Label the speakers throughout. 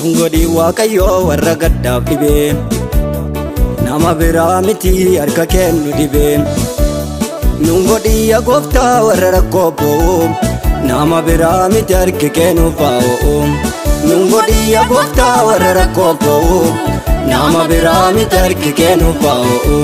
Speaker 1: Nungodi Waaqayyo warra gaddaaf dhibee nama biraa miti harka kennu dhibee. Nungodi yaa Gooftaa warra rakkoo bo'oo nama biraa miti harka kennu baa'oo. Nungodi yaa Gooftaa warra rakkoo bo'oo nama biraa miti harka kennu baa'oo.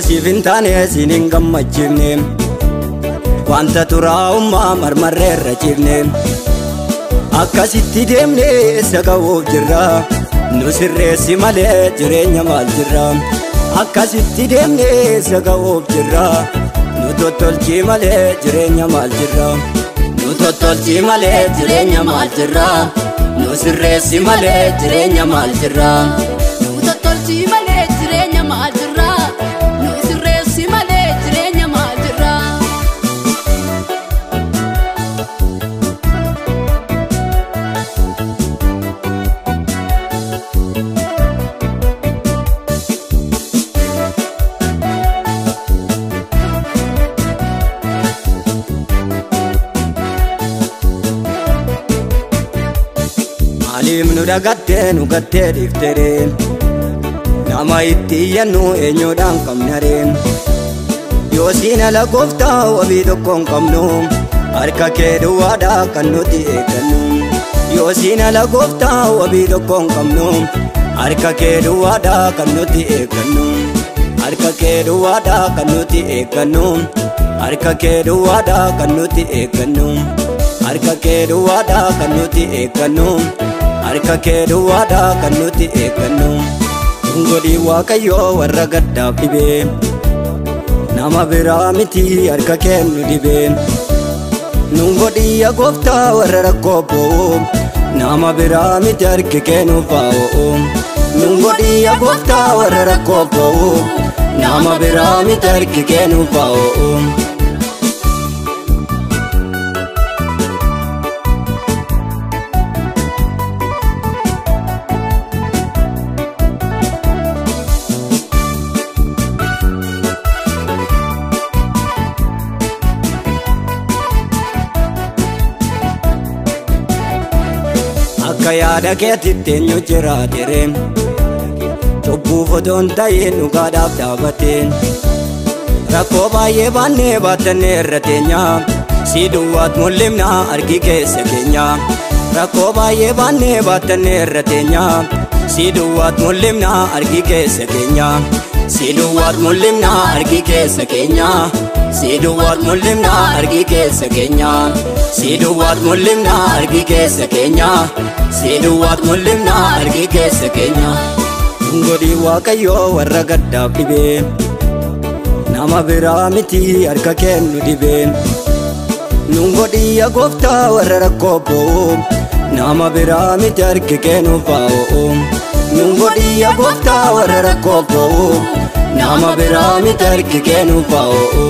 Speaker 1: Siifin taane sinin gammachifne wanta turaa'ummaa marmarreerra cifne akkasitti deemne isa ga'uuf jirra nu sirreessi malee jireenya maal jirra. Akkasitti deemne isa ga'uuf jirra nu tottolchi malee jireenya maal jirra. Nu tottolchi malee jireenya maal jirra nu sirreessi malee jireenya maal jirra.
Speaker 2: Nu tottolchi malee jireenya maal jirra.
Speaker 1: Maaliif nu dagattee nu gattee dhiiftere nama itti iyyannu eenyuudhaan qabnare. Yoo siin ala Gooftaa wabii tokko hin qabnu harka kee duwwaadhaa kan nuti eeggannu. Yoo siin ala Gooftaa wabii tokko hin qabnu harka kee duwwaadhaa kan nuti eeggannu. Harka kee duwwaadhaa kan nuti eeggannu. Harka kee duwwaadhaa kan nuti eeggannu. Harka kee duwwaadhaa kan nuti eeggannu. Harka kee duwwaadhaa kan nuti eeggannu. Nungodi Waaqayyo warra gaddaaf dhibee nama biraa miti harka kennu dhibee. Nungodi yaa Gooftaa warra rakkoo bo'oo nama biraa miti harka kennu baa'oo. Nungodi yaa Gooftaa warra rakkoo bo'oo nama biraa miti harka kennu baa'oo. Akka yaada keetitti eenyu jiraatere cubbuuf otoo hin ta'in dhugaadhaaf dhaabate. Rakkoo baay'ee baannee baatannee irra teenya si duwwaat mul'ifna harki keessa keenya. Rakkoo baay'ee baannee baatannee irra teenya si duwwaat mul'ifna harki keessa keenya. Si duwwaat mul'ifna harki keessa keenya. Si duwwaat mul'ifna harki keessa keenya. Si duwwaat mul'ifna harki keessa keenya. Si duwwaat mul'ifna harki keessa keenya. Nungodi Waaqayyo warra gaddaaf dhibee nama biraa miti harka kennu dhibee. Nungodi yaa Gooftaa warra rakkoo bo'oo nama biraa miti harka kennu baa'oo. Nungodi yaa Gooftaa warra rakkoo bo'oo nama biraa miti harka kennu baa'oo.